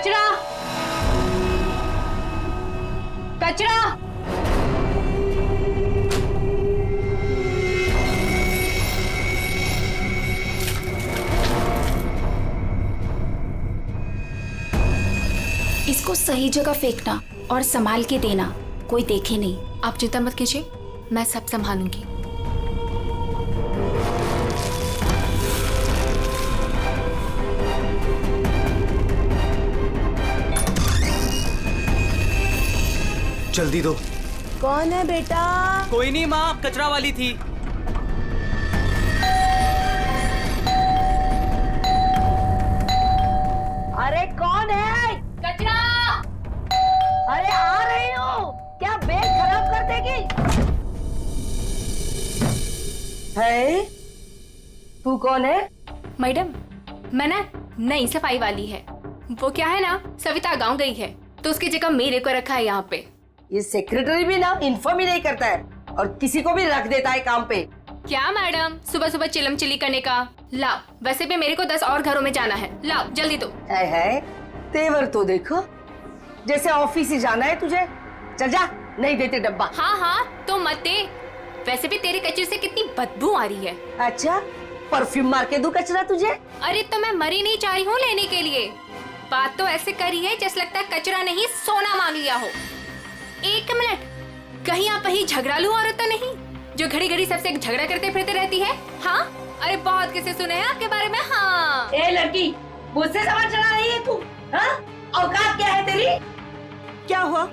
कचरा कचरा। इसको सही जगह फेंकना और संभाल के देना, कोई देखे नहीं। आप चिंता मत कीजिए, मैं सब संभालूंगी। जल्दी दो। कौन है बेटा? कोई नहीं माँ, कचरा वाली थी। अरे कौन है? कचरा। अरे आ रही हूँ। क्या बैग खराब कर देगी? है? तू कौन है? मैडम, मैं ना नई सफाई वाली है। वो क्या है ना, सविता गांव गई है तो उसकी जगह मेरे को रखा है यहाँ पे। ये सेक्रेटरी भी ना इन्फॉर्म ही नहीं करता है और किसी को भी रख देता है काम पे। क्या मैडम, सुबह सुबह चिलम चिली करने का। लाओ, वैसे भी मेरे को 10 और घरों में जाना है। लाओ जल्दी दो। है तेवर तो देखो, जैसे ऑफिस ही जाना है तुझे। चल जा, नहीं देते डब्बा। हाँ हाँ तो मत दे। वैसे भी तेरे कचरे से कितनी बदबू आ रही है। अच्छा, परफ्यूम मार के दूं कचरा तुझे? अरे तो मैं मरी नहीं चाह रही हूँ लेने के लिए। बात तो ऐसे करी है जैसे लगता है कचरा नहीं सोना मांग लिया हो। एक मिनट, कहीं आप वही झगड़ालू औरत तो नहीं जो घड़ी घड़ी सबसे झगड़ा करते फिरते रहती है? हाँ, अरे बहुत किसे सुने हैं आपके बारे में। हाँ ए लड़की, मुझसे सवाल चला रही है तू? हाँ? औकात क्या है तेरी? क्या हुआ?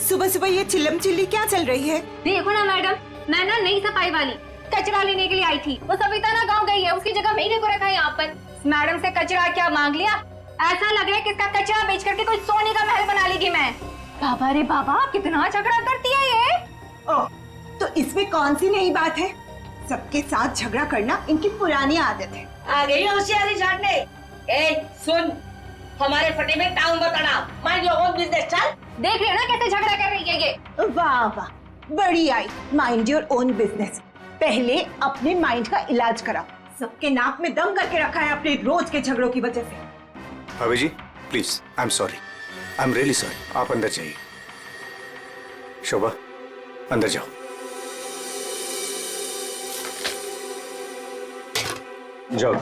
सुबह सुबह ये चिल्लम चिल्ली क्या चल रही है? देखो ना मैडम, मैं ना नई सफाई वाली कचरा लेने के लिए आई थी। वो सविता ना गाँव गई है, उसकी जगह मेरे को रखा है यहाँ पर। मैडम से कचरा क्या मांग लिया? ऐसा लग रहा है कि इसका कचरा बेच करके कोई सोने का महल बना लेगी मैं। बाबा रे बाबा, कितना झगड़ा करती है ये। ओह, तो इसमें कौन सी नई बात है? सबके साथ झगड़ा करना इनकी पुरानी आदत है। आ गई होशियारी झाड़ने। ए सुन, हमारे फटे में टाउन बताना। Mind your own business. चल। देख रहे हो ना कैसे झगड़ा कर रही है ये। वाह वाह, बड़ी आई। Mind your own business. पहले अपने माइंड का इलाज कराओ। सबके नाक में दम करके रखा है अपने रोज के झगड़ों की वजह से। भाभी जी please, I am sorry, I am really sorry. आप अंदर जाइए। शोभा, अंदर जाओ। जाओ।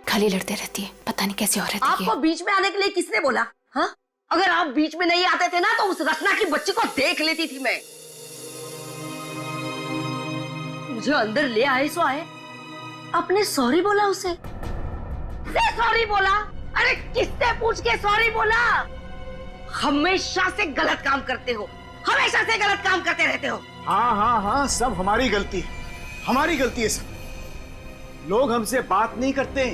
खाली लड़ते रहती है, पता नहीं कैसी औरत है ये। आपको बीच में आने के लिए किसने बोला? हाँ? अगर आप बीच में नहीं आते थे ना तो उस रत्ना की बच्ची को देख लेती थी मैं। मुझे अंदर ले आए सो आए। आपने सॉरी बोला उसे? सॉरी बोला? अरे किससे पूछ के सॉरी बोला? हमेशा से गलत काम करते हो, हमेशा से गलत काम करते रहते हो। हाँ हाँ हाँ, सब हमारी गलती है, हमारी गलती है सब। लोग हमसे बात नहीं करते,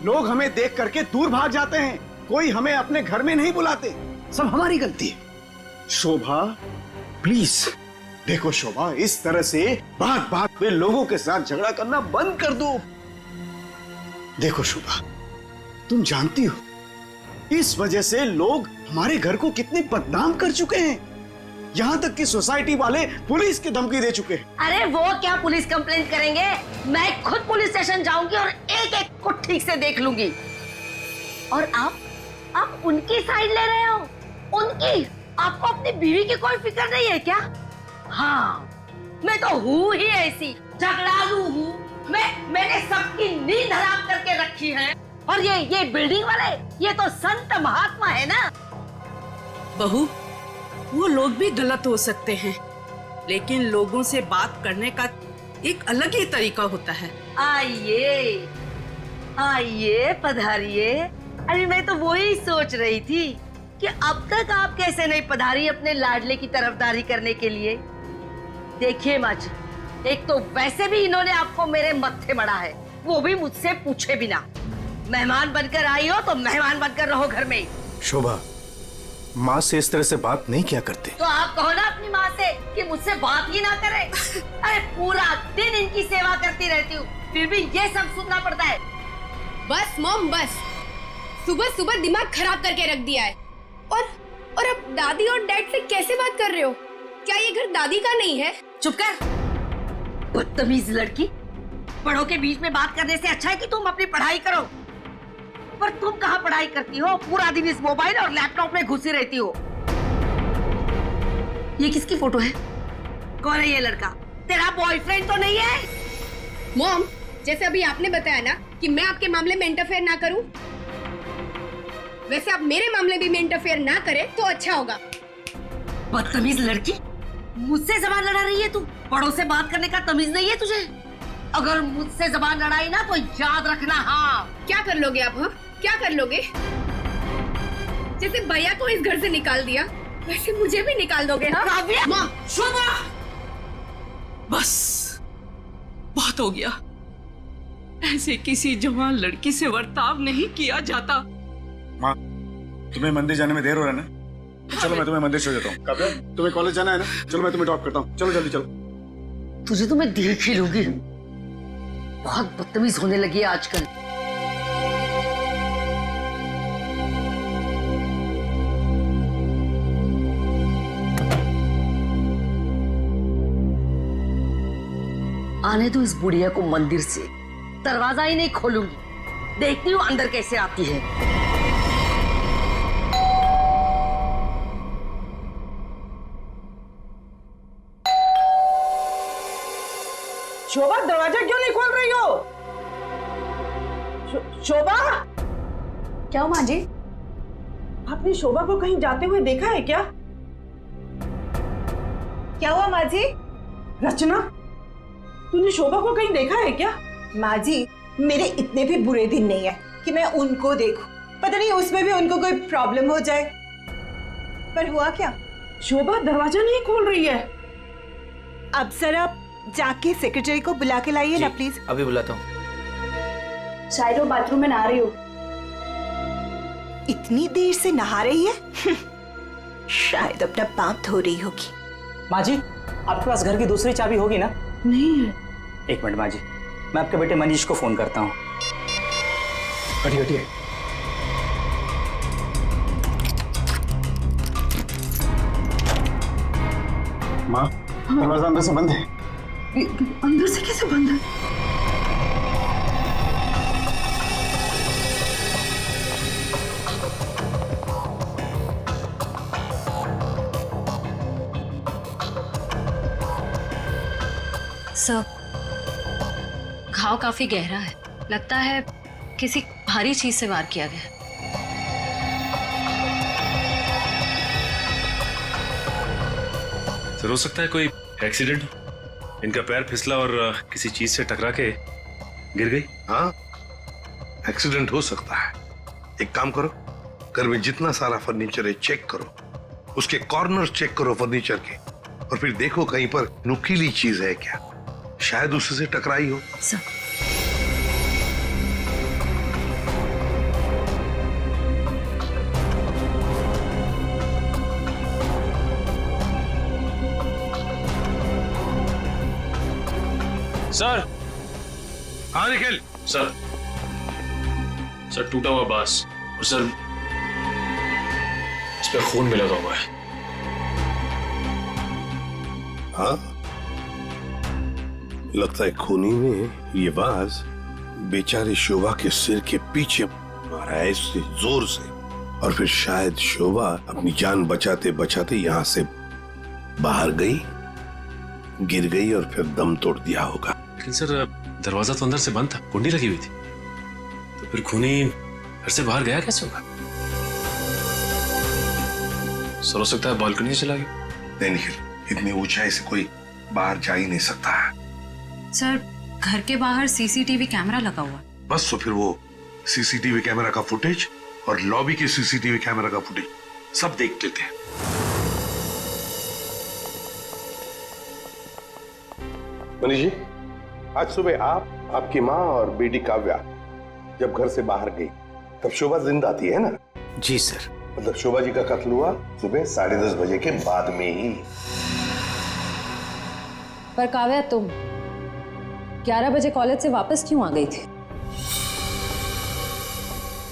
लोग हमें देख करके दूर भाग जाते हैं, कोई हमें अपने घर में नहीं बुलाते, सब हमारी गलती है। शोभा प्लीज देखो, शोभा इस तरह से बात बात पे लोगों के साथ झगड़ा करना बंद कर दो। देखो शोभा, तुम जानती हो इस वजह से लोग हमारे घर को कितने बदनाम कर चुके हैं। यहाँ तक कि सोसाइटी वाले पुलिस की धमकी दे चुके हैं। अरे वो क्या पुलिस कंप्लेंट करेंगे, मैं खुद पुलिस स्टेशन जाऊंगी और एक एक को ठीक से देख लूंगी। और आप उनकी साइड ले रहे हो? उनकी? आपको अपनी बीवी की कोई फिक्र नहीं है क्या? हाँ, मैं तो हूँ ही ऐसी, झगड़ालू हूँ। मैंने सबकी नींद हराम करके रखी है। और ये बिल्डिंग वाले, ये तो संत महात्मा है ना। बहू, वो लोग भी गलत हो सकते हैं, लेकिन लोगों से बात करने का एक अलग ही तरीका होता है। आइए आइए, पधारिए। अरे मैं तो वही सोच रही थी कि अब तक आप कैसे नहीं पधारी अपने लाडले की तरफदारी करने के लिए। देखिए माँ जी, एक तो वैसे भी इन्होंने आपको मेरे मत्थे मड़ा है, वो भी मुझसे पूछे बिना। मेहमान बनकर आई हो तो मेहमान बनकर रहो घर में। शोभा, माँ से इस तरह से बात नहीं किया करते। तो आप कहो ना अपनी माँ से कि मुझसे बात ही ना करे। अरे पूरा दिन इनकी सेवा करती रहती हूँ, फिर भी ये सब सुनना पड़ता है। बस मॉम बस, सुबह सुबह दिमाग खराब करके रख दिया है। और अब दादी और डैड से कैसे बात कर रहे हो? क्या ये घर दादी का नहीं है? चुप कर, बदतमीज लड़की। बड़ों के बीच में बात करने से अच्छा है कि तुम अपनी पढ़ाई करो। पर तुम कहाँ पढ़ाई करती हो? पूरा दिन इस मोबाइल और लैपटॉप में घुसी रहती हो। ये किसकी फोटो है? कौन है ये लड़का? तेरा बॉयफ्रेंड तो नहीं है? मॉम, जैसे अभी आपने बताया ना कि मैं आपके मामले में इंटरफेयर ना करूं, वैसे आप मेरे मामले में इंटरफेयर ना करें तो अच्छा होगा। बदतमीज लड़की, मुझसे जबान लड़ा रही है तू? बड़ों से बात करने का तमीज नहीं है तुझे? अगर मुझसे जबान लड़ाई ना तो याद रखना। हाँ, क्या कर लोगे आप? हाँ, क्या कर लोगे? जैसे भैया को इस घर से निकाल दिया, वैसे मुझे भी निकाल दोगे? हाँ काव्या! माँ, शोभा, बस बहुत हो गया। ऐसे किसी जवान लड़की से बर्ताव नहीं किया जाता। माँ, तुम्हें मंदिर जाने में देर हो रहा है ना, तो चलो मैं तुम्हें मंदिर छोड़ देता हूँ। काव्या, तुम्हें कॉलेज जाना है ना, चलो मैं तुम्हें ड्रॉप करता हूँ। चलो जल्दी चलो। तुझे तो मैं देख ही लूंगी। बहुत बदतमीज होने लगी है आजकल। आने दो इस बुढ़िया को मंदिर से, दरवाजा ही नहीं खोलूंगी। देखती हूँ अंदर कैसे आती है। शोभा, दरवाजा क्यों नहीं खोल रही हो? शोभा, क्या हुआ माँ जी? आपने शोभा को कहीं जाते हुए देखा है क्या? क्या हुआ माँ जी? रचना, तूने शोभा को कहीं देखा है क्या? माँ जी, मेरे इतने भी बुरे दिन नहीं है कि मैं उनको देखूं। पता नहीं उसमें भी उनको कोई प्रॉब्लम हो जाए। पर हुआ क्या? शोभा दरवाजा नहीं खोल रही है। अब सर आप जाके सेक्रेटरी को बुला के लाइए ना प्लीज। अभी बुलाता हूँ। शायद वो बाथरूम में नहा रही हो। इतनी देर से नहा रही है? शायद अपना पाप धो रही होगी। माँ जी, आपके पास घर की दूसरी चाबी होगी ना? नहीं है। एक मिनट माँ जी, मैं आपके बेटे मनीष को फोन करता हूँ। हटिए हटिए। माँ, दरवाजा अंदर से बंद है। अंदर से कैसे बंद है? सर, घाव काफी गहरा है। लगता है किसी भारी चीज से वार किया गया। सर, हो सकता है कोई एक्सीडेंट हो। इनका पैर फिसला और किसी चीज से टकरा के गिर गई। हाँ, एक्सीडेंट हो सकता है। एक काम करो, घर में जितना सारा फर्नीचर है चेक करो, उसके कॉर्नर चेक करो फर्नीचर के, और फिर देखो कहीं पर नुकीली चीज है क्या, शायद उससे टकराई हो। Sir, sir. हाँ निखिल। सर, टूटा हुआ बांस और सर इस पे खून भी लगा हुआ है। हाँ, लगता है खूनी ने ये बांस बेचारी शोभा के सिर के पीछे मारा है इससे जोर से, और फिर शायद शोभा अपनी जान बचाते बचाते यहाँ से बाहर गई, गिर गई और फिर दम तोड़ दिया होगा। लेकिन सर, दरवाजा तो अंदर से बंद था, कुंडी लगी हुई थी, तो फिर खूनी घर से बाहर गया कैसे होगा? सर, हो सकता है बालकनी से चला गया। नहीं निखिल, इतनी ऊंचाई से कोई बाहर जा ही नहीं सकता है। सर, घर के बाहर सीसीटीवी कैमरा लगा हुआ। बस तो फिर वो सीसीटीवी कैमरा का फुटेज और लॉबी के सीसीटीवी कैमरा का फुटेज सब देख लेते हैं। मनीष जी, आज सुबह आप, आपकी माँ और बेटी काव्या जब घर से बाहर गई तब शोभा जिंदा थी, है ना? जी सर। मतलब शोभा जी का कत्ल हुआ सुबह 10:30 बजे के बाद में ही। पर काव्या, तुम 11 बजे कॉलेज से वापस क्यों आ गई थी?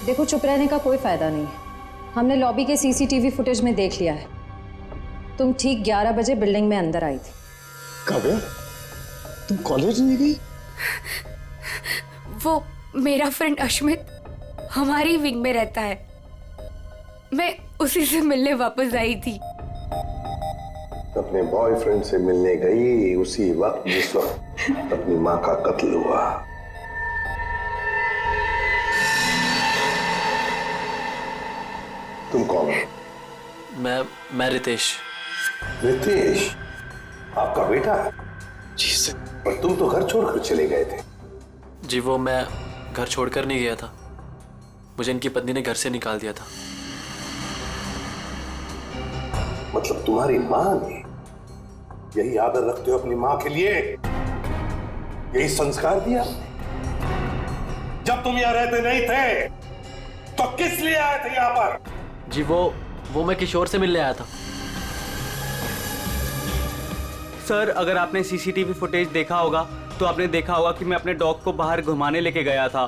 देखो, चुप रहने का कोई फायदा नहीं है। हमने लॉबी के सीसीटीवी फुटेज में देख लिया है। तुम ठीक 11 बजे बिल्डिंग में अंदर आई थी। काव्या, तुम कॉलेज नहीं गई? वो मेरा फ्रेंड अश्मित हमारी विंग में रहता है। मैं उसी से मिलने वापस आई थी। अपने बॉयफ्रेंड से मिलने गई उसी वक्त जिस वक्त अपनी माँ का कत्ल हुआ। तुम कौन हो? मैं रितेश। रितेश, आपका बेटा? जी सर। पर तुम तो घर छोड़कर चले गए थे। जी वो मैं घर छोड़कर नहीं गया था, मुझे इनकी पत्नी ने घर से निकाल दिया था। मतलब तुम्हारी माँ ने? यही आदर रखते हो अपनी माँ के लिए? यही संस्कार दिया? जब तुम यहाँ रहते नहीं थे तो किस लिए आए थे यहाँ पर? जी वो मैं किशोर से मिलने आया था। सर अगर आपने सीसीटीवी फुटेज देखा होगा तो आपने देखा होगा कि मैं अपने डॉग को बाहर घुमाने लेके गया था।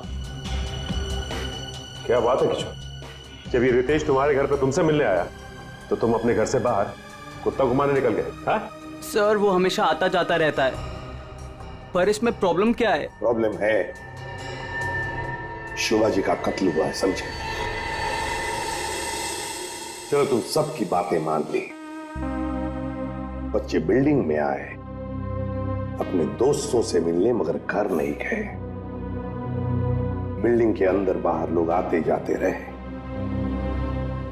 क्या बात है किशोर, जब ये रितेश तुम्हारे घर पे तुमसे मिलने आया तो तुम अपने घर से बाहर कुत्ता घुमाने निकल गए? हाँ सर वो हमेशा आता जाता रहता है, पर इसमें प्रॉब्लम क्या है? प्रॉब्लम है शोभा जी का कत्ल हुआ है, समझे? चलो तुम सबकी बातें मान ली। बच्चे बिल्डिंग में आए अपने दोस्तों से मिलने, मगर घर नहीं गए। बिल्डिंग के अंदर बाहर लोग आते जाते रहे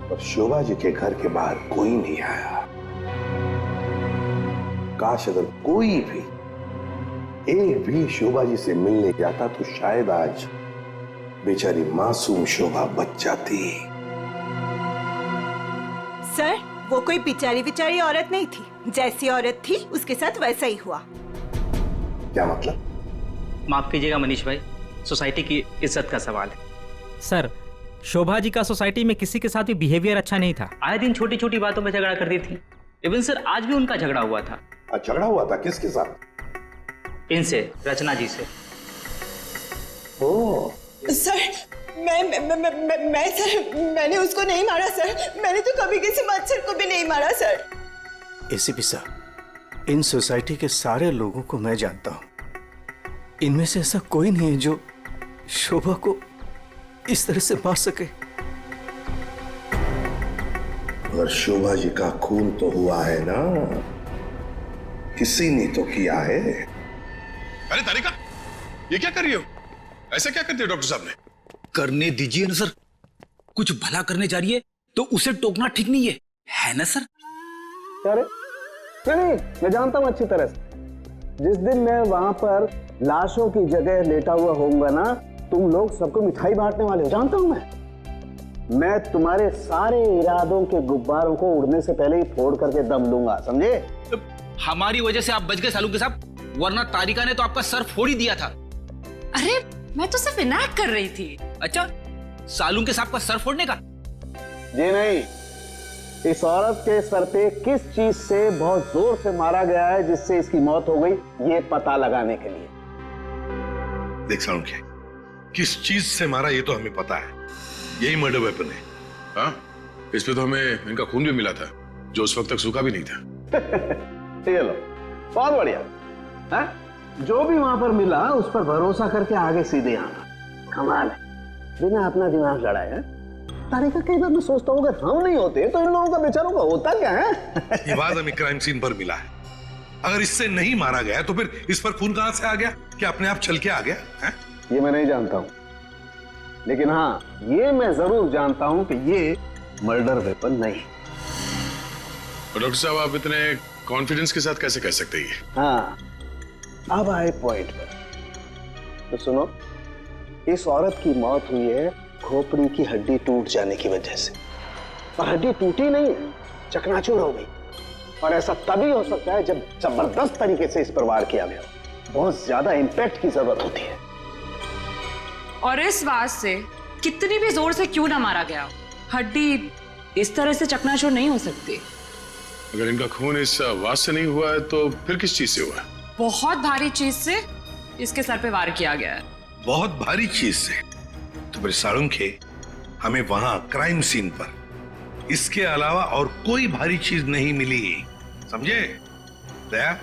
और शोभा जी के घर के बाहर कोई नहीं आया। काश अगर कोई भी एक भी शोभा जी से मिलने जाता तो शायद आज बेचारी मासूम शोभा बच जाती। सर वो कोई बिचारी औरत नहीं थी, जैसी औरत थी उसके साथ वैसा ही हुआ। क्या मतलब? माफ कीजिएगा मनीष भाई, सोसाइटी की इज्जत का सवाल है। सर शोभा जी का सोसाइटी में किसी के साथ भी बिहेवियर अच्छा नहीं था। आए दिन छोटी छोटी बातों में झगड़ा करती थी। इवन सर आज भी उनका झगड़ा हुआ था। झगड़ा हुआ था? किसके साथ? इनसे, रचना जी से। ओ सर मैं सर मैंने उसको नहीं मारा सर, मैंने तो कभी किसी मच्छर को भी नहीं मारा सर। एसीपी साहब, इन सोसाइटी के सारे लोगों को मैं जानता हूं, इनमें से ऐसा कोई नहीं है जो शोभा को इस तरह से मार सके। मगर शोभा जी का खून तो हुआ है ना, किसी ने तो किया है। अरे तारिका, ये क्या कर रही हो? ऐसा क्या कर दिया डॉक्टर साहब ने? करने दीजिए ना सर, कुछ भला करने जा रही है तो उसे टोकना ठीक नहीं है ना सर? अरे नहीं, मैं जानता हूं अच्छी तरह से। जिस दिन मैं वहां पर लाशों की जगह लेटा हुआ होऊंगा ना, तुम लोग सबको मिठाई बांटने वाले हो, जानता हूं मैं तुम्हारे सारे इरादों के गुब्बारों को उड़ने से पहले ही फोड़ करके दम लूंगा, समझे? हमारी वजह से आप बच गए सालू के साथ, वरना तारिका ने तो आपका सर फोड़ ही दिया था। अरे मैं तो सिर्फ इनायत कर रही थी। अच्छा, सालू के साथ का सर फोड़ने का? जी नहीं, इस औरत के सर पे किस चीज से बहुत जोर से मारा गया है जिससे इसकी मौत हो गई, ये पता लगाने के लिए। देख सालुंखे, किस चीज से मारा ये तो हमें पता है, यही मर्डर वेपन है। हाँ, इस पे तो हमें इनका खून भी मिला था जो उस वक्त तक सूखा भी नहीं था। ये लो, बहुत बढ़िया। हाँ? जो भी वहां पर मिला उस पर भरोसा करके आगे सीधे आना, कमाल है, बिना अपना दिमाग लड़ाए। तारिका, कई बार मैं सोचता हूँ अगर हम नहीं होते तो इन लोगों का बेचारों का होता क्या है? ये बात हमें क्राइम सीन पर मिला है। अगर इससे नहीं मारा गया तो फिर इस पर खून कहां से आ गया? क्या अपने आप छल के आ गया है? ये मैं नहीं जानता हूँ, लेकिन हाँ ये मैं जरूर जानता हूँ कि ये मर्डर वेपन नहीं। डॉक्टर साहब, आप इतने कॉन्फिडेंस के साथ कैसे कह सकते हैं? हाँ, अब आए पॉइंट पर। तो सुनो, इस औरत की मौत हुई है खोपड़ी की हड्डी टूट जाने की वजह से, और हड्डी टूटी नहीं है, चकनाचूर हो गई। और ऐसा तभी हो सकता है जब जबरदस्त तरीके से इस पर वार किया गया, बहुत ज्यादा इंपैक्ट की जरूरत होती है। और इस बात से कितनी भी जोर से क्यों ना मारा गया, हड्डी इस तरह से चकनाचूर नहीं हो सकती। अगर इनका खून इस आवाज से नहीं हुआ है तो फिर किस चीज से हुआ है? बहुत भारी चीज से इसके सर पे वार किया गया है। बहुत भारी चीज से? तो फिर सालुंखे, हमें वहां क्राइम सीन पर इसके अलावा और कोई भारी चीज नहीं मिली, समझे? दया,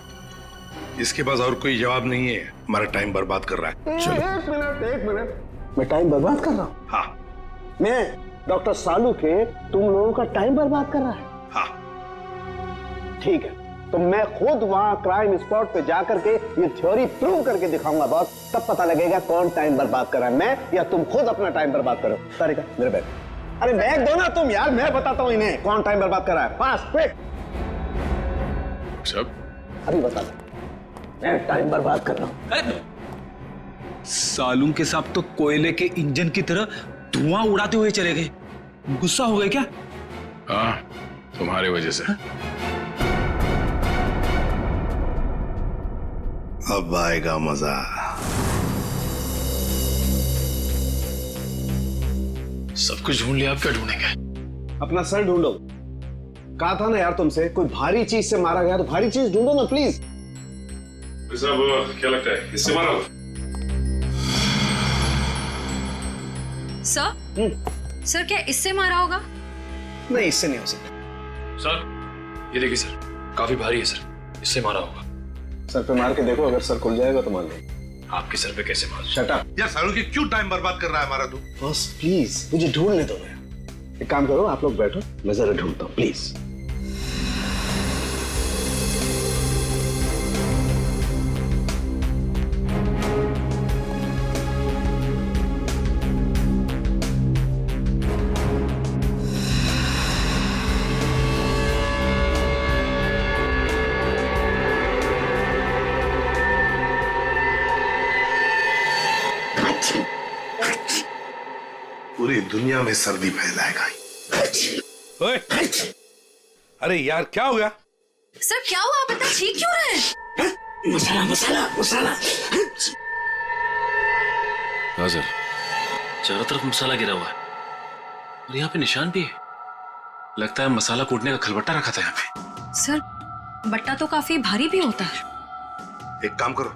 इसके पास और कोई जवाब नहीं है, हमारा टाइम बर्बाद कर रहा है। चलो। एक मिनट, मैं टाइम बर्बाद कर रहा हूँ? हाँ, मैं डॉक्टर सालू के तुम लोगों का टाइम बर्बाद कर रहा है? हाँ। ठीक है, तो मैं खुद वहां क्राइम स्पॉट पे जाकर के ये थ्योरी प्रूव करके दिखाऊंगा बॉस। तब पता लगेगा कौन टाइम बर्बाद कर रहा है, मैं या तुम खुद अपना टाइम बर्बाद करो। तारिका मेरे बैग, अरे बैग दो ना तुम यार, मैं बताता हूँ इन्हें कौन टाइम बर्बाद कर रहा है। Fast quick. सब अभी बता दो, मैं टाइम बर्बाद कर रहा हूँ। सालूम के साथ तो कोयले के इंजन की तरह धुआं उड़ाते हुए चले गए। गुस्सा हो गए क्या? हाँ, तुम्हारी वजह से। अब आएगा मजा। सब कुछ ढूंढ लिया, अब क्या ढूंढेंगे? अपना सर ढूंढो। कहा था ना यार तुमसे, कोई भारी चीज से मारा गया तो भारी चीज ढूंढो ना प्लीज। साहब क्या लगता है, इससे मारा होगा? सर क्या इससे मारा होगा? नहीं, इससे नहीं हो सकता। सर ये देखिए सर, काफी भारी है सर, इससे मारा होगा। सर पे मार के देखो, अगर सर खुल जाएगा तो मान लो। आपके सर पे कैसे मार? शट अप यार सालू की क्यों टाइम बर्बाद कर रहा है हमारा तू? बॉस प्लीज मुझे ढूंढने दो यार। एक काम करो, आप लोग बैठो, मैं जरा ढूंढता हूँ प्लीज। पूरी दुनिया में सर्दी फैलाएगा। ओए, अरे यार क्या हो गया? सर क्या हुआ, आप इतना ठीक क्यों रहे हैं? मसाला मसाला मसाला। हाँ सर, चारों तरफ मसाला गिरा हुआ है और यहाँ पे निशान भी है। लगता है मसाला कूटने का खलबट्टा रखा था यहाँ पे। सर बट्टा तो काफी भारी भी होता है। एक काम करो,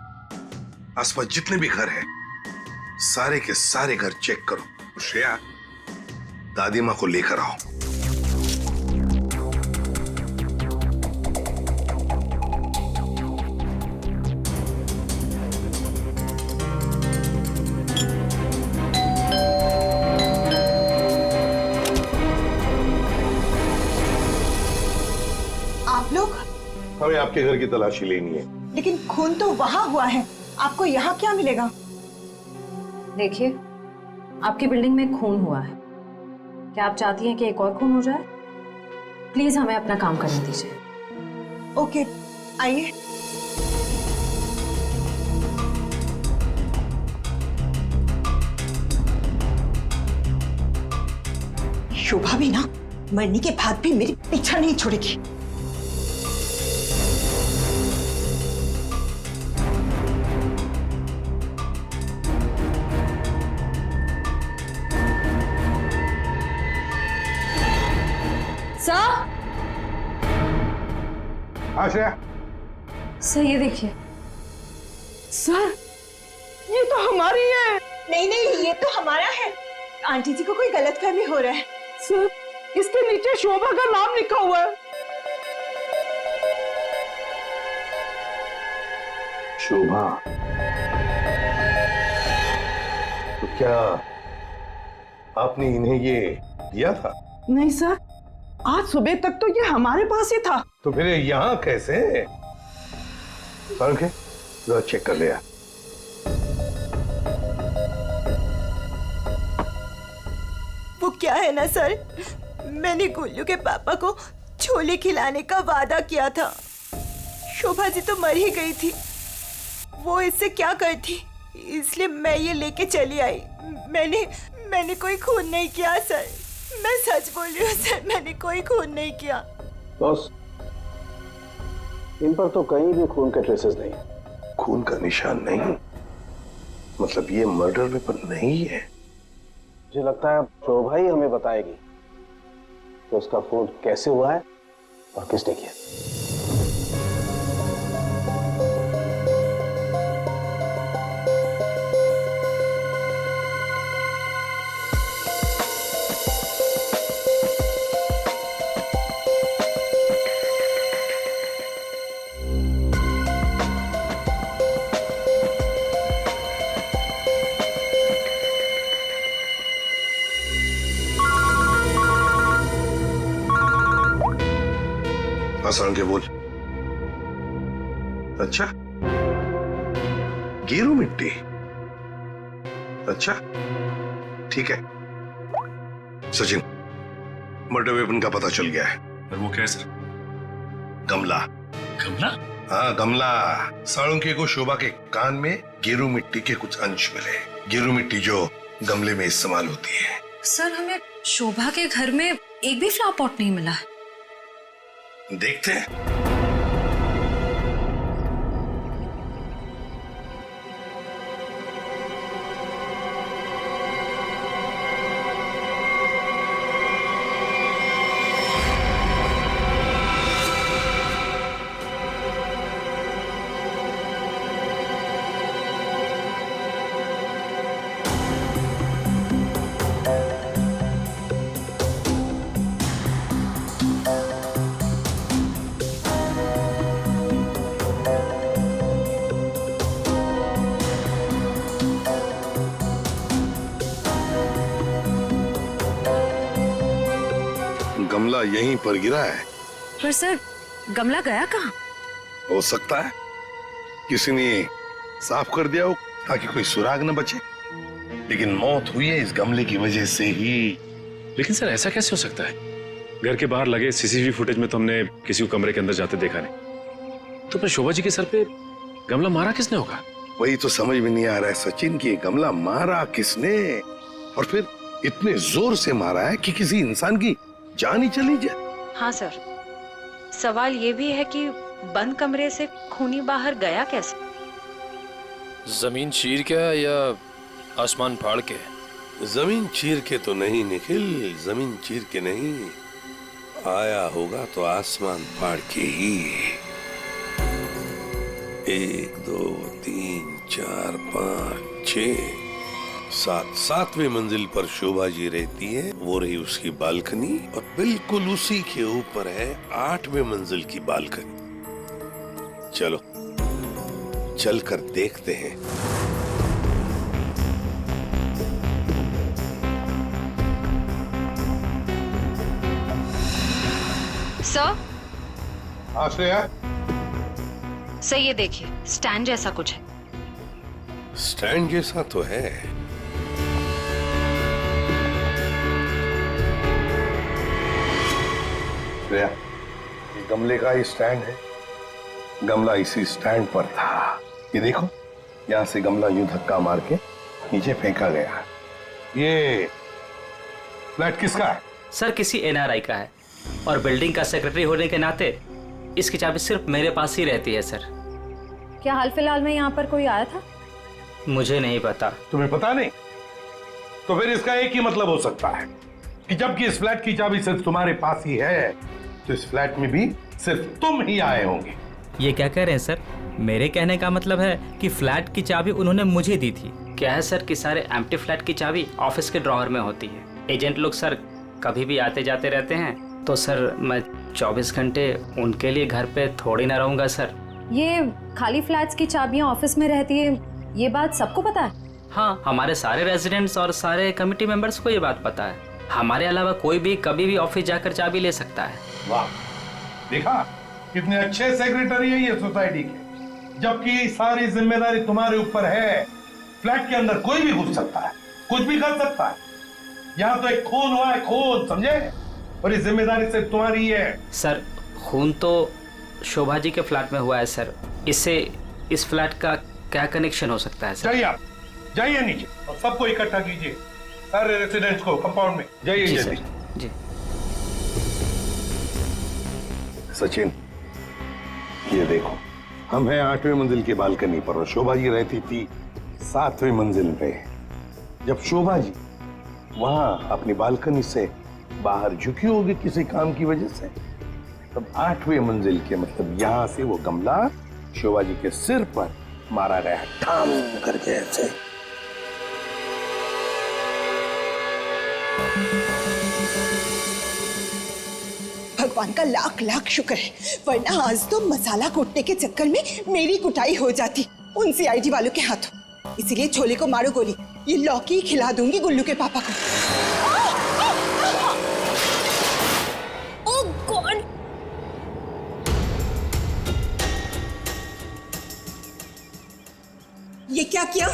आसपास जितने भी घर हैं, सारे के सारे घर चेक करो। श्रेया, दादी माँ को लेकर आओ। आप लोग? हमें आपके घर की तलाशी लेनी है। लेकिन खून तो वहां हुआ है, आपको यहाँ क्या मिलेगा? देखिए, आपकी बिल्डिंग में खून हुआ है। क्या आप चाहती हैं कि एक और खून हो जाए? प्लीज हमें अपना काम करने दीजिए। ओके, आइए। शोभा भी ना मरने के बाद भी मेरी पीछा नहीं छोड़ेगी। श्रेया, सर ये देखिए। सर ये तो हमारी है। नहीं नहीं, ये तो हमारा है। आंटी जी को कोई गलतफहमी हो रहा है। सर इसके नीचे शोभा का नाम लिखा हुआ है। शोभा? तो क्या आपने इन्हें ये दिया था? नहीं सर, आज सुबह तक तो ये हमारे पास ही था। तो फिर यहाँ कैसे? जरा चेक कर लिया। वो क्या है ना सर, मैंने गोलू के पापा को छोले खिलाने का वादा किया था। शोभा जी तो मर ही गई थी, वो इससे क्या करती, इसलिए मैं ये लेके चली आई। मैंने कोई खून नहीं किया सर, मैं सच बोल रही हूँ सर, मैंने कोई खून नहीं किया। बॉस, इन पर तो कहीं भी खून के ट्रेसेस नहीं। खून का निशान नहीं? मतलब ये मर्डर वेपन नहीं है? मुझे लगता है शोभा ही हमें बताएगी कि उसका खून कैसे हुआ है और किसने किया। आसान के बोल। अच्छा, गेरू मिट्टी। अच्छा ठीक है सचिन, मर्डर वेपन का पता चल गया है। पर वो क्या है सर? गमला। गमला? हाँ गमला। साळुंखे को शोभा के कान में गेरू मिट्टी के कुछ अंश मिले। गेरू मिट्टी जो गमले में इस्तेमाल होती है। सर हमें शोभा के घर में एक भी फ्लावर पॉट नहीं मिला। देखते हैं। गमला यहीं पर गिरा है। पर सर गमला गया कहाँ? हो सकता है किसी ने साफ कर दिया हो ताकि कोई सुराग न बचे, लेकिन मौत हुई है इस गमले की वजह से ही। लेकिन सर ऐसा कैसे हो सकता है? घर के बाहर लगे सीसीटीवी फुटेज में तो हमने किसी को कमरे के अंदर जाते देखा नहीं। तो फिर शोभा जी के सर पे गमला मारा किसने होगा? वही तो समझ में नहीं आ रहा है सचिन कि गमला मारा किसने, और फिर इतने जोर से मारा है कि किसी इंसान की जान ही चली जाए। हाँ सर, सवाल ये भी है कि बंद कमरे से खूनी बाहर गया कैसे? जमीन चीर के या आसमान फाड़ के? जमीन चीर के तो नहीं निखिल, जमीन चीर के नहीं, आया होगा तो आसमान फाड़ के ही। 1 2 3 4 5 6 7वीं मंजिल पर शोभा जी रहती है, वो रही उसकी बालकनी, और बिल्कुल उसी के ऊपर है 8वें मंजिल की बालकनी। चलो चलकर देखते हैं। सर, आश्रया, सर ये देखिए, स्टैंड जैसा कुछ है। स्टैंड जैसा तो है। ये गमले का ही स्टैंड है। गमला इसी स्टैंड पर था। ये देखो, यहाँ से गमला यूं धक्का मार के नीचे फेंका गया। ये फ्लैट किसका है? सर किसी एनआरआई का है, और बिल्डिंग का सेक्रेटरी होने के नाते इसकी चाबी सिर्फ मेरे पास ही रहती है सर। क्या हाल फिलहाल में यहाँ पर कोई आया था? मुझे नहीं पता। तुम्हें पता नहीं? तो फिर इसका एक ही मतलब हो सकता है कि जबकि इस फ्लैट की चाबी सिर्फ तुम्हारे पास ही है, तो इस फ्लैट में भी सिर्फ तुम ही आए होंगे। ये क्या कह रहे हैं सर? मेरे कहने का मतलब है कि फ्लैट की चाबी उन्होंने मुझे दी थी। क्या है सर कि सारे एम्प्टी फ्लैट की चाबी ऑफिस के ड्रॉअर में होती है। एजेंट लोग सर कभी भी आते जाते रहते हैं, तो सर मैं 24 घंटे उनके लिए घर पे थोड़ी ना रहूंगा सर। ये खाली फ्लैट्स की चाबियां ऑफिस में रहती है, ये बात सबको पता है? हाँ, हमारे सारे रेजिडेंट्स और सारे कमिटी मेंबर्स को ये बात पता है। हमारे अलावा कोई भी कभी भी ऑफिस जाकर चाबी ले सकता है। वाह, देखा कितने अच्छे सेक्रेटरी है ये सोसाइटी के, जबकि सारी जिम्मेदारी तुम्हारे ऊपर है। फ्लैट के अंदर कोई भी घुस सकता है, कुछ भी कर सकता है। यहाँ तो एक खून हुआ है, खून, समझे? और ये जिम्मेदारी सिर्फ तुम्हारी है। सर खून तो शोभा जी के फ्लैट में हुआ है सर, इससे इस फ्लैट का क्या कनेक्शन हो सकता है सर? जाइए आप, जाइए नीचे और सबको इकट्ठा कीजिए, सारे रेसिडेंट्स को कंपाउंड में। जाइए जल्दी। जी सचिन, ये देखो, हम हैं 8वें मंजिल की बालकनी पर और शोभा जी रहती थी 7वें मंजिल पे। जब शोभा जी वहां अपनी बालकनी से बाहर झुकी होगी किसी काम की वजह से, तब 8वें मंजिल के मतलब यहां से वो गमला शोभा जी के सिर पर मारा गया, ठाम करके ऐसे। भगवान का लाख लाख शुक्र है, वरना आज तो मसाला कूटने के चक्कर में मेरी कुटाई हो जाती उन सीआईडी वालों के हाथों। इसीलिए छोले को मारो गोली, ये लौकी खिला दूंगी गुल्लू के पापा को। ओह गॉड! ये क्या किया?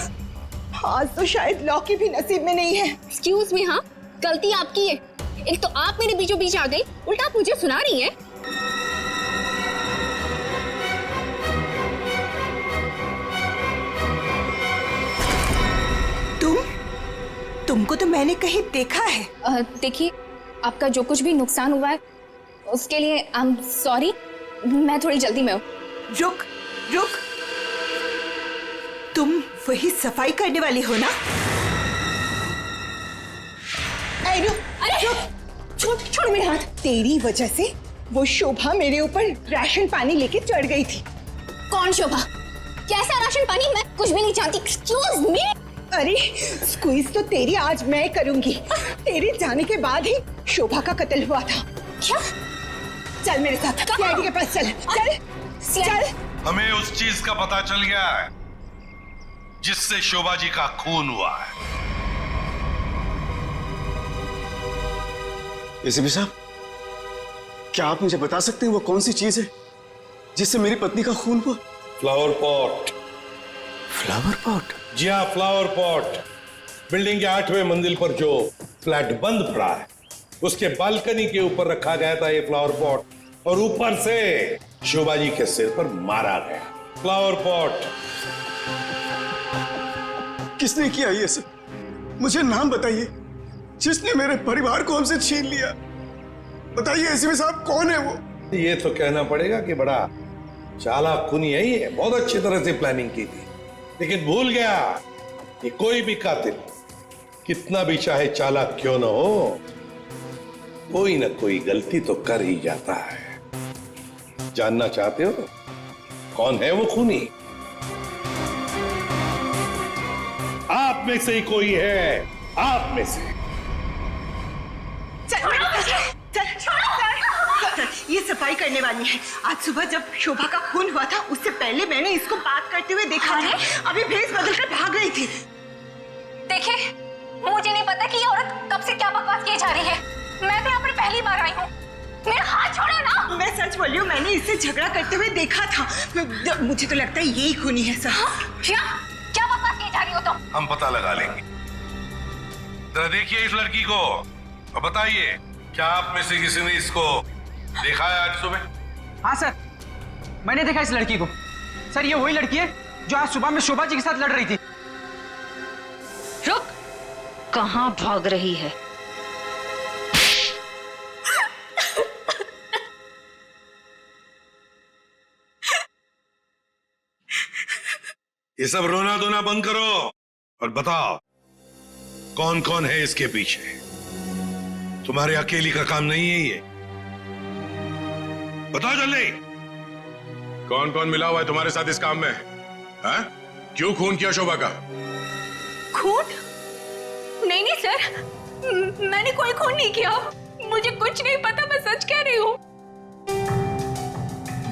आज तो शायद लॉ की भी नसीब में नहीं है। एक्सक्यूज मी, हाँ गलती आपकी है। एक तो आप मेरे बीचों बीच आ गई, उल्टा आप मुझे सुना रही हैं। तुमको तो मैंने कहीं देखा है। देखिए, आपका जो कुछ भी नुकसान हुआ है उसके लिए आई एम सॉरी। मैं थोड़ी जल्दी में हूँ। रुक रुक, तुम वही सफाई करने वाली हो ना? छोड़ मेरे हाथ। तेरी वजह से वो शोभा मेरे ऊपर राशन पानी लेके चढ़ गई थी। कौन शोभा? कैसा राशन पानी? मैं कुछ भी नहीं जानती। Excuse me. अरे स्क्वीज तो तेरी आज मैं करूंगी। तेरे जाने के बाद ही शोभा का कत्ल हुआ था। क्या? चल मेरे साथ सीआईडी के पास चल। चल। हमें उस चीज का पता चल गया है जिससे शोभा जी का खून हुआ है। एसीपी साहब, क्या आप मुझे बता सकते हैं वो कौन सी चीज है जिससे मेरी पत्नी का खून हुआ? Flower pot. Flower pot? जी हाँ, फ्लावर पॉट। बिल्डिंग के 8वें मंजिल पर जो फ्लैट बंद पड़ा है उसके बालकनी के ऊपर रखा गया था ये फ्लावर पॉट, और ऊपर से शोभा जी के सिर पर मारा गया। Flower pot. किसने किया ये सब? मुझे नाम बताइए जिसने मेरे परिवार को हमसे छीन लिया। बताइए एसीपी साहब, कौन है वो? ये तो कहना पड़ेगा कि बड़ा चालाक खूनी है ये। बहुत अच्छी तरह से प्लानिंग की थी, लेकिन भूल गया कि कोई भी कातिल कितना भी चाहे चालाक क्यों ना हो, कोई ना कोई गलती तो कर ही जाता है। जानना चाहते हो कौन है वो खूनी? आप में से ही कोई है, आप में से। ये सफाई करने वाली है। आज सुबह जब शोभा का खून हुआ था उससे पहले मैंने इसको बात करते हुए देखा था। अभी भेस बदलकर भाग रही थी। देखिए, मुझे नहीं पता कि ये औरत कब से क्या बकवास किए जा रही है। मैं तो यहाँ पर पहली बार आई हूँ। मेरा हाथ छोड़ो ना। मैं सच बोल रही हूँ, मैंने इससे झगड़ा करते हुए देखा था। मुझे तो लगता है यही खूनी है सर। क्या बकवास किए जा रही हो तुम? हम पता लगा लेंगे। जरा देखिए इस लड़की को और बताइए, क्या आप में से किसी ने इसको देखा है आज सुबह? हाँ सर, मैंने देखा इस लड़की को। सर, ये वही लड़की है जो आज सुबह में शोभा जी के साथ लड़ रही थी। रुक, कहाँ भाग रही है? ये सब रोना धोना बंद करो और बताओ कौन कौन है इसके पीछे। तुम्हारे अकेली का काम नहीं है ये। बताओ जल्दी। कौन कौन मिला हुआ है तुम्हारे साथ इस काम में? हाँ? क्यों खून किया शोभा का? खून? नहीं नहीं सर, मैंने कोई खून नहीं किया। मुझे कुछ नहीं पता, मैं सच कह रही हूँ।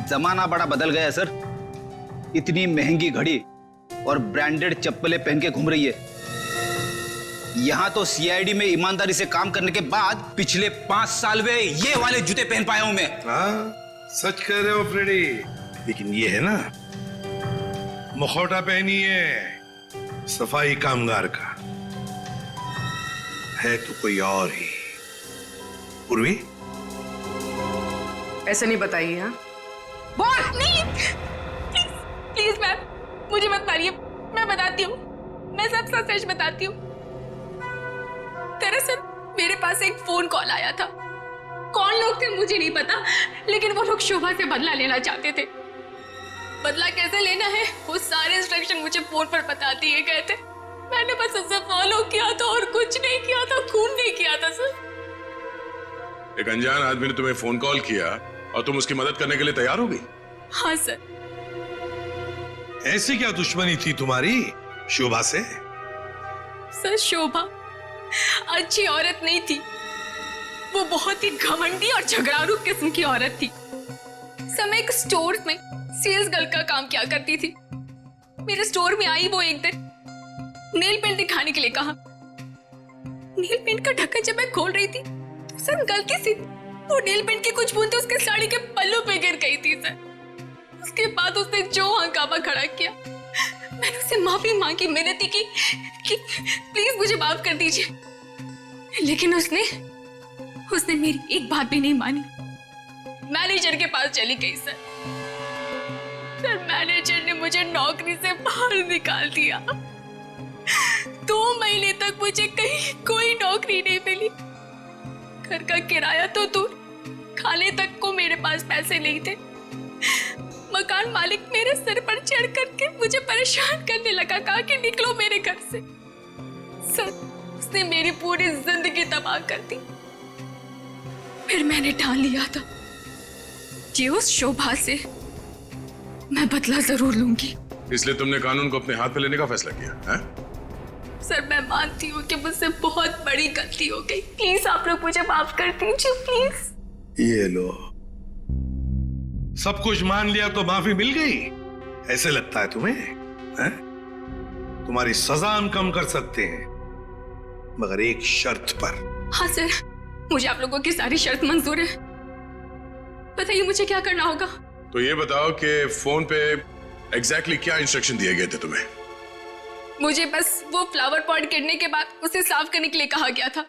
जमाना बड़ा बदल गया है सर। इतनी महंगी घड़ी और ब्रांडेड चप्पलें पहन के घूम रही है। यहाँ तो सीआईडी में ईमानदारी से काम करने के बाद पिछले 5 साल में ये वाले जूते पहन पाया हूं मैं। हाँ, सच कह रहे हो फ्रेडी। लेकिन ये है ना, मुखौटा पहनी है सफाई कामगार का, है तो कोई और ही। पूर्वी, ऐसे नहीं बताइए। हाँ, बोल नहीं। प्लीज मैम, मुझे मत मारिए। मैं बताती हूँ, मैं सब सच बताती हूँ। दरअसल मेरे पास एक फोन कॉल आया था। कौन लोग थे मुझे नहीं पता, लेकिन वो लोग शोभा से बदला लेना चाहते थे। बदला कैसे लेना है वो सारे इंस्ट्रक्शन मुझे फोन पर बता दिए गए थे। मैंने बस उसे फॉलो किया था और कुछ नहीं किया था, खून नहीं किया था सर। एक अनजान आदमी ने तुम्हें फोन कॉल किया और तुम उसकी मदद करने के लिए तैयार हो गई? हाँ सर। ऐसी क्या दुश्मनी थी तुम्हारी शोभा से? सर, शोभा अच्छी औरत नहीं थी। वो बहुत ही घमंडी और झगड़ारू किस्म की औरत थी। समय एक स्टोर में सेल्स गर्ल का काम किया करती थी। मेरे स्टोर में आई वो एक दिन, नेल पेंट दिखाने के लिए कहा। नेल पेंट का ढक्कन जब मैं खोल रही थी तो सर गलती से वो नेल पेंट की कुछ बूंदें उसके साड़ी के पल्लू पे गिर गई थी सर। उसके बाद उसने जो हंगामा खड़ा किया मैंने उससे माफी मांगी, मिन्नती की कि प्लीज मुझे माफ कर दीजिए, लेकिन उसने मेरी एक बात भी नहीं मानी। मैनेजर के पास चली गई सर। मैनेजर ने मुझे नौकरी से बाहर निकाल दिया। 2 महीने तक मुझे कहीं कोई नौकरी नहीं मिली। घर का किराया तो दूर, खाने तक को मेरे पास पैसे नहीं थे। मकान मालिक मेरे सर पर चढ़ करके मुझे परेशान करने लगा, कहा कि निकलो मेरे घर से। सर, उसने मेरी पूरी जिंदगी तबाह कर दी। फिर मैंने ठान लिया था कि उस शोभा से मैं बदला जरूर लूंगी। इसलिए तुमने कानून को अपने हाथ में लेने का फैसला किया है? सर, मैं मानती हूँ कि मुझसे बहुत बड़ी गलती हो गई। प्लीज आप लोग मुझे माफ कर दीजिए, प्लीज। ये लो, सब कुछ मान लिया तो माफी मिल गई, ऐसे लगता है तुम्हें? हैं? तुम्हारी सजा हम कम कर सकते हैं, मगर एक शर्त पर। हाँ सर, मुझे आप लोगों की सारी शर्त मंजूर है। बताइए मुझे क्या करना होगा। तो ये बताओ कि फोन पे एग्जैक्टली क्या इंस्ट्रक्शन दिए गए थे तुम्हें? मुझे बस वो फ्लावर पॉट गिरने के बाद उसे साफ करने के लिए कहा गया था।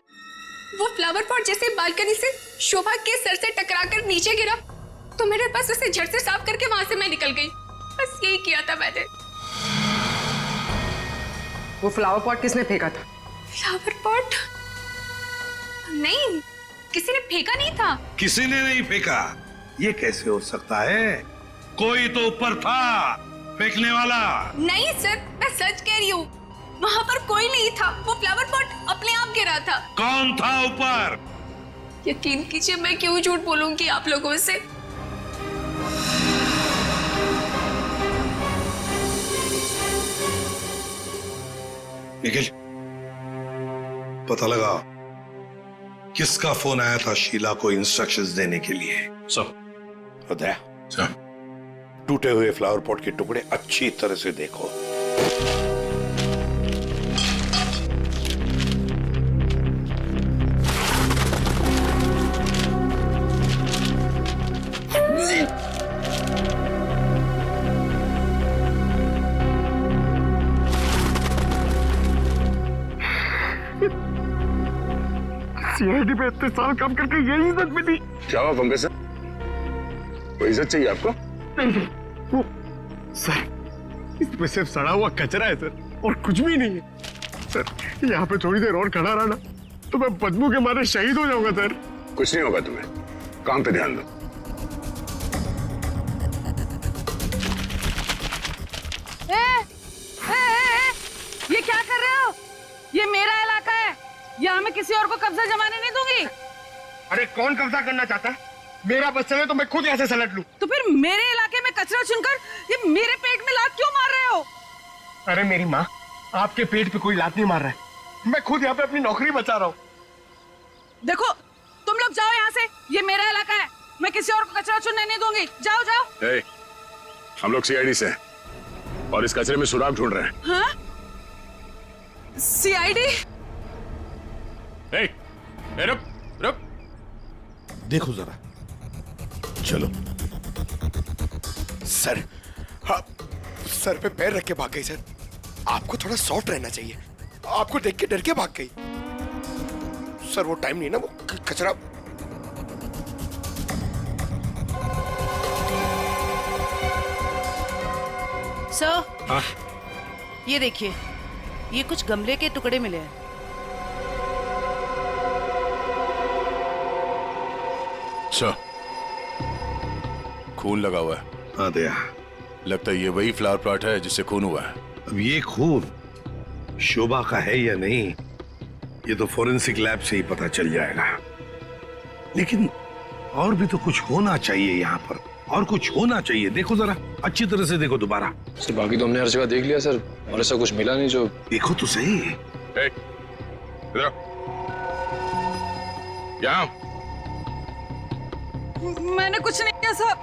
वो फ्लावर पॉट जैसे बालकनी से शोभा के सर से टकराकर नीचे गिरा तो मेरे पास उसे झट से साफ करके वहां से मैं निकल गई। बस यही किया था मैंने। वो फ्लावर पॉट किसने फेंका था? Flower pot? नहीं, किसी ने फेंका नहीं था। किसी ने नहीं फेंका? ये कैसे हो सकता है? कोई तो ऊपर था फेंकने वाला। नहीं सर, मैं सच कह रही हूँ, वहाँ पर कोई नहीं था। वो फ्लावर पॉट अपने आप गिरा था। कौन था ऊपर? यकीन कीजिए, मैं क्यों झूठ बोलूंगी आप लोगों से। निखिल, पता लगा किसका फोन आया था शीला को इंस्ट्रक्शंस देने के लिए? उदय, टूटे हुए फ्लावर पॉट के टुकड़े अच्छी तरह से देखो। सीआईडी पे इतने साल काम करके यही इज्जत मिली। क्या हुआ पंकज सर? कोई इज्जत चाहिए आपको? नहीं, वो सर, इसमें सिर्फ सड़ा हुआ कचरा है सर, और कुछ भी नहीं है सर। यहाँ पे थोड़ी देर और खड़ा रहा ना तो मैं बदबू के मारे शहीद हो जाऊंगा सर। कुछ नहीं होगा तुम्हें, काम पे ध्यान दो। ये क्या कर रहे हो? ये मेरा इलाका है, यहाँ मैं किसी और को कब्जा जमाने नहीं दूंगी। अरे कौन कब्जा करना चाहता है? मेरा बस चले तो मैं खुद यहाँ से सलट लूं। तो फिर मेरे इलाके में कचरा चुनकर ये मेरे पेट में लात क्यों मार रहे हो? अरे मेरी माँ, आपके पेट पे कोई लात नहीं मार रहा है, मैं खुद यहाँ पे अपनी नौकरी बचा रहा हूँ। देखो, तुम लोग जाओ यहाँ से, ये मेरा इलाका है, मैं किसी और को कचरा चुनने नहीं दूंगी। जाओ जाओ। हम लोग सीआईडी से हैं और इस कचरे में सुराग ढूंढ रहे हैं। हाँ? सीआईडी? रुक रुक, देखो जरा, चलो। सर, हाँ, सर पे पैर रख के भाग गई सर। आपको थोड़ा सॉफ्ट रहना चाहिए, आपको देख के डर के भाग गई सर। वो टाइम नहीं ना, वो कचरा। सर, हाँ? ये देखिए, ये कुछ गमले के टुकड़े मिले हैं। अच्छा, खून लगा हुआ है। हाँ दया, लगता है ये वही फ्लावर प्लॉट है जिससे खून हुआ है। अब ये खून शोभा का है या नहीं, ये तो फोरेंसिक लैब से ही पता चल जाएगा। लेकिन और भी तो कुछ होना चाहिए यहाँ पर, और कुछ होना चाहिए। देखो जरा, अच्छी तरह से देखो दोबारा। सर बाकी तो हमने हर जगह देख लिया सर, और ऐसा कुछ मिला नहीं। जो देखो तो सही। यहाँ मैंने कुछ नहीं किया साहब,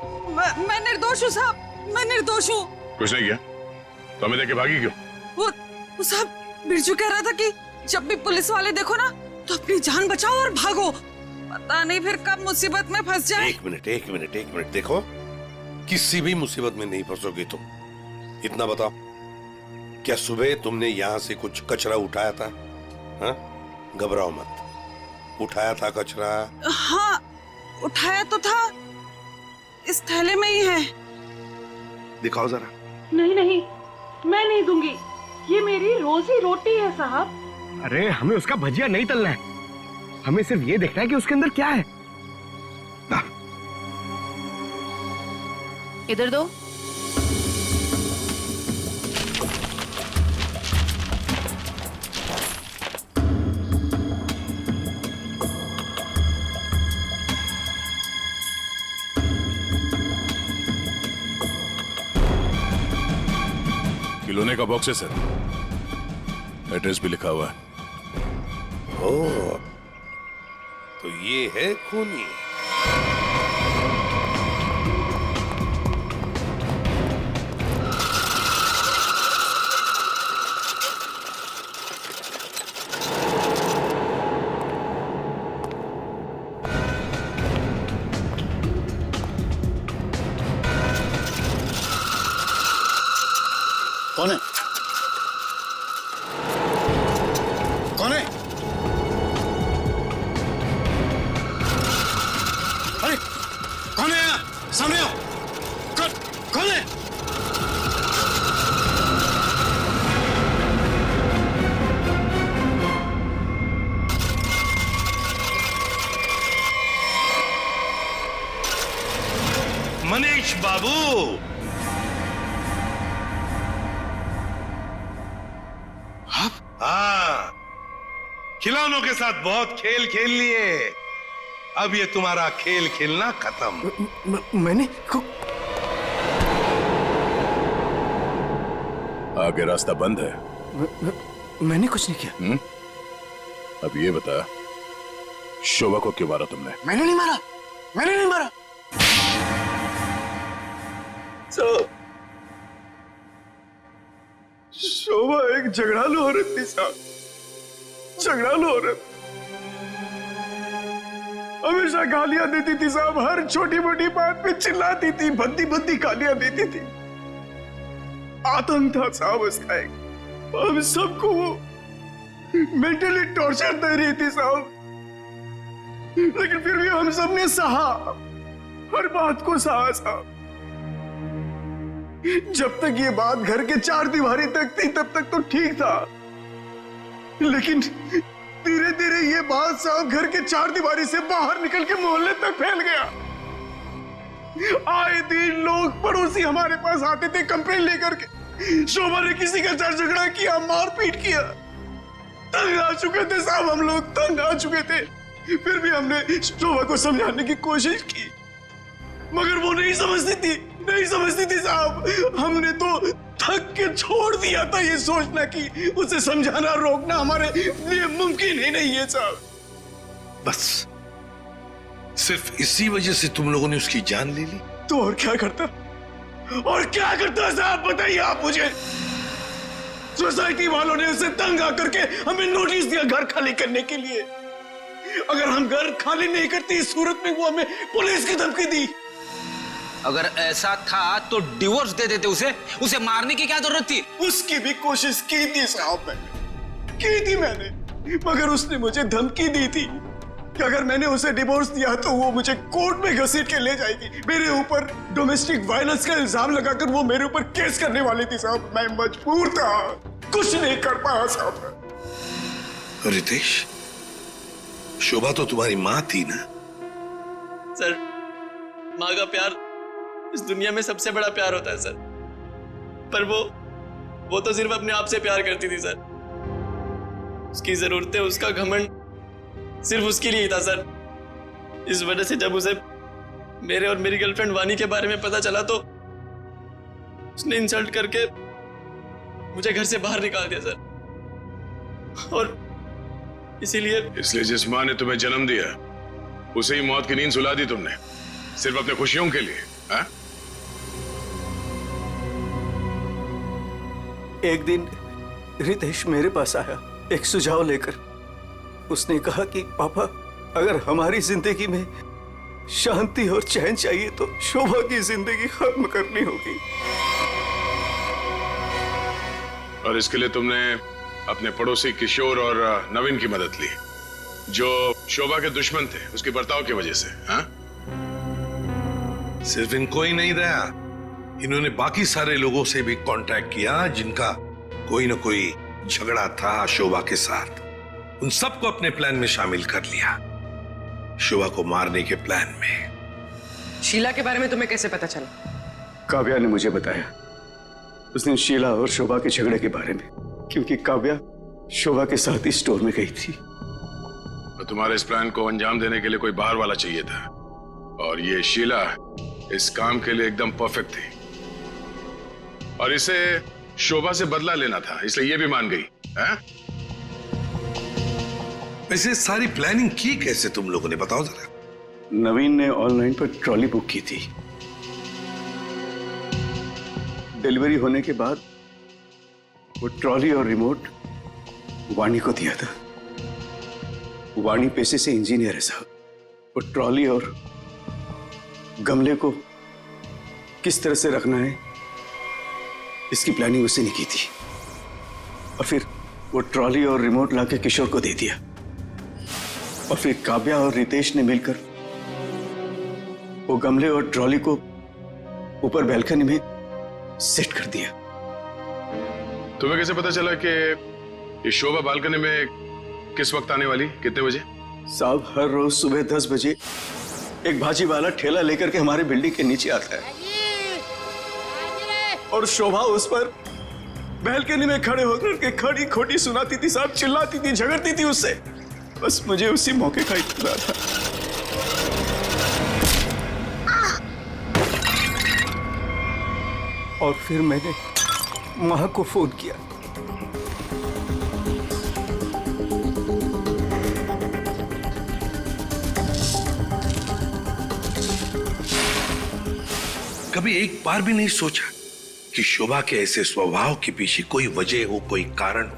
मैं निर्दोष हूँ साहब, मैं निर्दोष हूँ। कुछ नहीं किया तो हमें देख के भागी क्यों? वो साहब, बिरजू कह रहा था कि जब भी पुलिस वाले देखो ना तो अपनी जान बचाओ और भागो, पता नहीं फिर कब मुसीबत में फंस जाए। एक मिनट, देखो, किसी भी मुसीबत में नहीं फंसोगे तुम, इतना बताओ। क्या सुबह तुमने यहाँ से कुछ कचरा उठाया था? हाँ? घबराओ मत, उठाया था कचरा? हाँ, उठाया तो था, इस थैले में ही है। दिखाओ जरा। नहीं नहीं, मैं नहीं दूंगी, ये मेरी रोजी रोटी है साहब। अरे हमें उसका भजिया नहीं तलना है, हमें सिर्फ ये देखना है कि उसके अंदर क्या है। इधर दो। खिलौने का बॉक्स है सर, एड्रेस भी लिखा हुआ है। ओह, तो ये है खूनी। कौन है? कौन है? अरे कौन है यहाँ? सामने आओ। कौन है? मनीष बाबू, हाँ, खिलौनों के साथ बहुत खेल खेल लिए, अब ये तुम्हारा खेल खेलना खत्म। मैंने आगे रास्ता बंद है। मैंने कुछ नहीं किया। अब ये बता, शोभा को क्यों मारा तुमने? मैंने नहीं मारा, मैंने नहीं मारा। शोभा एक झगड़ालू औरत थी साहब, झगड़ालू औरत। हमेशा गालियां देती थी साहब, हर छोटी मोटी बात पे चिल्लाती थी, भद्दी भद्दी गालियां देती थी। आतंक था साहब उसका एक। हम सबको वो मेंटली टॉर्चर दे रही थी साहब, लेकिन फिर भी हम सबने सहा, हर बात को सहा साहब। जब तक ये बात घर के चार दीवारी तक थी तब तक तो ठीक था, लेकिन धीरे धीरे ये बात साहब घर के चार दीवारी से बाहर निकल के मोहल्ले तक फैल गया। आए दिन लोग पड़ोसी हमारे पास आते थे कंप्लेन लेकर के, शोभा ने किसी का झगड़ा किया, मारपीट किया। तंग आ चुके थे साहब, हम लोग तंग आ चुके थे। फिर भी हमने शोभा को समझाने की कोशिश की, मगर वो नहीं समझती थी, नहीं समझती थी साहब। हमने तो थक के छोड़ दिया था ये सोचना कि उसे समझाना रोकना हमारे लिए मुमकिन ही नहीं है साहब। बस सिर्फ इसी वजह से तुम लोगों ने उसकी जान ले ली? तो और क्या करता, और क्या करता साहब, बताइए आप मुझे। सोसाइटी वालों ने उसे तंग आकर के हमें नोटिस दिया घर खाली करने के लिए। अगर हम घर खाली नहीं करते इस सूरत में वो हमें पुलिस की धमकी दी। अगर ऐसा था तो डिवोर्स दे देते उसे मारने की क्या जरूरत थी? उसकी भी कोशिश की थी साहब, मैंने, मगर उसने मुझे धमकी दी थी कि अगर मैंने उसे डिवोर्स दिया तो वो मुझे कोर्ट में घसीट के ले जाएगी। मेरे ऊपर डोमेस्टिक वायलेंस का इल्जाम लगाकर वो मेरे ऊपर केस करने वाली थी साहब। मैं मजबूर था, कुछ नहीं कर पाया साहब। रितेश, शोभा तो तुम्हारी माँ थी ना? सर, माँ का प्यार इस दुनिया में सबसे बड़ा प्यार होता है सर, पर वो तो सिर्फ अपने आप से प्यार करती थी सर। उसकी जरूरतें, उसका घमंड सिर्फ उसके लिए ही था सर। इस वजह से जब उसे मेरे और मेरी गर्लफ्रेंड वानी के बारे में पता चला तो उसने इंसल्ट करके मुझे घर से बाहर निकाल दिया सर। और इसलिए जिस माँ ने तुम्हें जन्म दिया उसे ही मौत की नींद सुला दी तुमने, सिर्फ अपने खुशियों के लिए। हा? एक दिन रितेश मेरे पास आया एक सुझाव लेकर। उसने कहा कि पापा, अगर हमारी जिंदगी में शांति और चैन चाहिए तो शोभा की जिंदगी खत्म करनी होगी। और इसके लिए तुमने अपने पड़ोसी किशोर और नवीन की मदद ली, जो शोभा के दुश्मन थे उसके बर्ताव की वजह से। हाँ? सिर्फ इनको ही नहीं दया, इन्होंने बाकी सारे लोगों से भी कांटेक्ट किया जिनका कोई ना कोई झगड़ा था शोभा के साथ। उन सबको अपने प्लान में शामिल कर लिया, शोभा को मारने के प्लान में। शीला के बारे में तुम्हें कैसे पता चला? काव्या ने मुझे बताया उस दिन शीला और शोभा के झगड़े के बारे में, क्योंकि काव्या शोभा के साथ ही स्टोर में गई थी। तो तुम्हारे इस प्लान को अंजाम देने के लिए कोई बाहर वाला चाहिए था, और ये शीला इस काम के लिए एकदम परफेक्ट थी, और इसे शोभा से बदला लेना था, इसलिए ये भी मान गई। है? वैसे सारी प्लानिंग की कैसे तुम लोगों ने, बताओ जरा। नवीन ने ऑनलाइन पर ट्रॉली बुक की थी। डिलीवरी होने के बाद वो ट्रॉली और रिमोट वाणी को दिया था। वाणी पेशे से इंजीनियर है साहब। वो ट्रॉली और गमले को किस तरह से रखना है इसकी प्लानिंग उससे नहीं की थी, और फिर वो ट्रॉली और रिमोट लाके किशोर को दे दिया, और फिर काव्या और रितेश ने मिलकर वो गमले और ट्रॉली को ऊपर बैल्कनी में सेट कर दिया। तुम्हें कैसे पता चला कि ये शोभा बालकनी में किस वक्त आने वाली, कितने बजे? साहब, हर रोज सुबह 10 बजे एक भाजी वाला ठेला लेकर के हमारे बिल्डिंग के नीचे आता है, और शोभा उस पर बैल्कनी में खड़े होकर के खड़ी खोटी सुनाती थी साहब, चिल्लाती थी, झगड़ती थी उससे। बस मुझे उसी मौके का इंतजार था। और फिर मैंने महक को फोन किया। कभी एक बार भी नहीं सोचा कि शोभा के ऐसे स्वभाव के पीछे कोई वजह हो, कोई कारण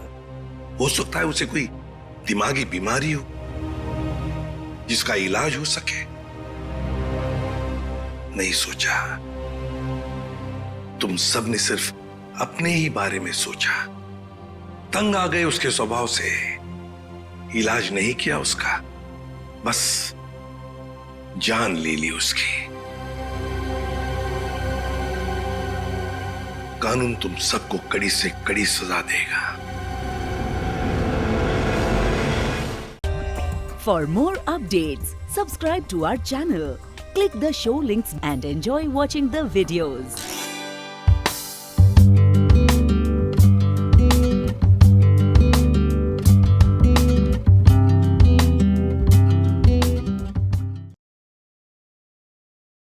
हो सकता है उसे कोई दिमागी बीमारी हो जिसका इलाज हो सके? नहीं सोचा। तुम सब ने सिर्फ अपने ही बारे में सोचा, तंग आ गए उसके स्वभाव से, इलाज नहीं किया उसका, बस जान ले ली उसकी। कानून तुम सबको कड़ी से कड़ी सजा देगा। For more updates, subscribe to our channel, click the show links and enjoy watching the videos.